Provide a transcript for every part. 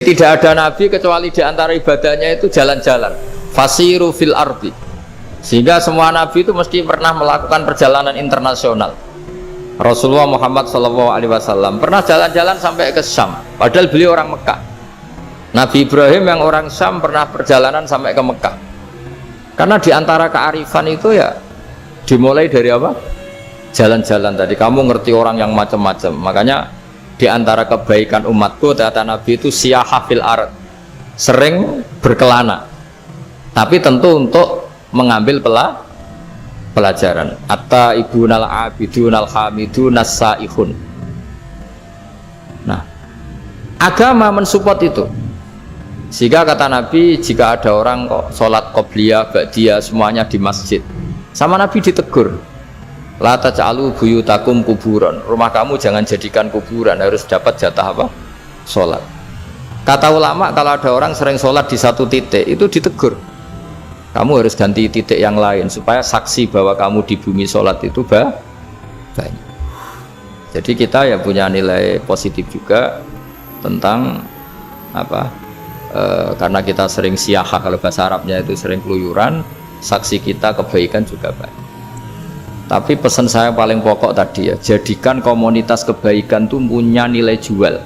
Tidak ada nabi kecuali di antara ibadahnya itu jalan-jalan. Fasiru fil ardi. Sehingga semua nabi itu mesti pernah melakukan perjalanan internasional. Rasulullah Muhammad SAW pernah jalan-jalan sampai ke Syam, padahal beliau orang Mekah. Nabi Ibrahim yang orang Syam pernah perjalanan sampai ke Mekah. Karena di antara kearifan itu ya dimulai dari apa? Jalan-jalan tadi. Kamu ngerti orang yang macam-macam. Makanya di antara kebaikan umatku kata Nabi itu siyaha fil ard, sering berkelana, tapi tentu untuk mengambil pelajaran. Atta ibunal abidunal hamidun saihun. Nah, agama mensupport itu. Sehingga kata Nabi, jika ada orang kok sholat qobliyah, ba'diyah semuanya di masjid, sama Nabi ditegur, la taj'alu buyutakum kuburan, rumah kamu jangan jadikan kuburan, harus dapat jatah apa? Sholat. Kata ulama, kalau ada orang sering sholat di satu titik, itu ditegur, kamu harus ganti titik yang lain supaya saksi bahwa kamu di bumi sholat itu banyak. Jadi kita ya punya nilai positif juga tentang apa? Karena kita sering siyaha, kalau bahasa Arabnya itu sering keluyuran, saksi kita kebaikan juga banyak. Tapi pesan saya paling pokok tadi ya, jadikan komunitas kebaikan itu punya nilai jual.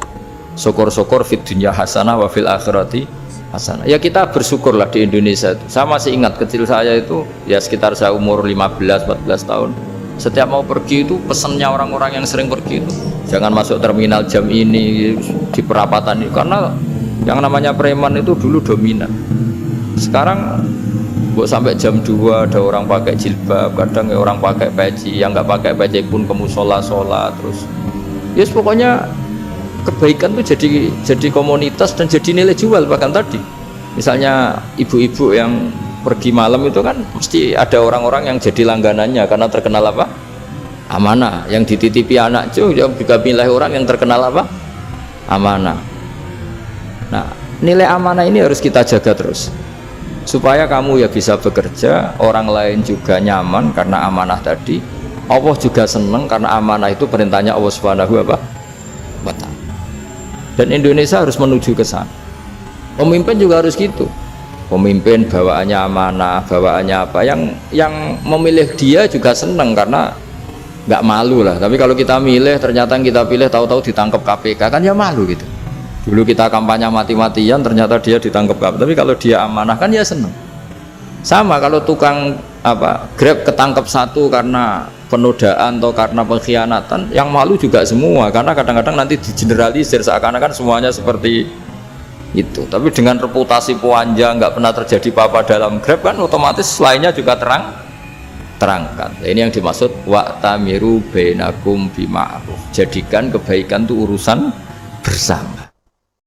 Syukur-syukur fid dunya hasanah wa fil akhirati hasanah. Ya kita bersyukurlah di Indonesia itu. Saya masih ingat kecil saya itu ya sekitar saya umur 15-14 tahun. Setiap mau pergi itu pesannya orang-orang yang sering pergi itu, jangan masuk terminal jam ini, di perapatan ini, karena yang namanya preman itu dulu dominan. Sekarang sampai jam 2 ada orang pakai jilbab, kadang ya orang pakai peci, yang nggak pakai peci pun ke musola sholat terus. Yes, pokoknya kebaikan itu jadi komunitas dan jadi nilai jual. Bahkan tadi misalnya ibu-ibu yang pergi malam itu kan mesti ada orang-orang yang jadi langganannya karena terkenal apa? Amanah. Yang dititipi anak juga pilih orang yang terkenal apa? Amanah. Nah, nilai amanah ini harus kita jaga terus supaya kamu ya bisa bekerja, orang lain juga nyaman karena amanah tadi, Allah juga senang karena amanah itu perintahnya Allah Subhanahu wa ta'ala. Dan Indonesia harus menuju ke sana. Pemimpin juga harus gitu. Pemimpin bawaannya amanah, bawaannya apa, yang memilih dia juga senang karena nggak malu lah. Tapi kalau kita milih ternyata kita pilih tahu-tahu ditangkap KPK kan ya malu gitu. Dulu kita kampanye mati-matian ternyata dia ditangkap KPK, tapi kalau dia amanah kan ya seneng. Sama kalau tukang apa Grab ketangkep satu karena penodaan atau karena pengkhianatan, yang malu juga semua karena kadang-kadang nanti digeneralisir seakan-akan semuanya seperti itu. Tapi dengan reputasi panjang nggak pernah terjadi apa-apa dalam Grab kan otomatis lainnya juga terangkat. Nah, ini yang dimaksud wa'tamiru bainakum bima'ruf, jadikan kebaikan itu urusan bersama.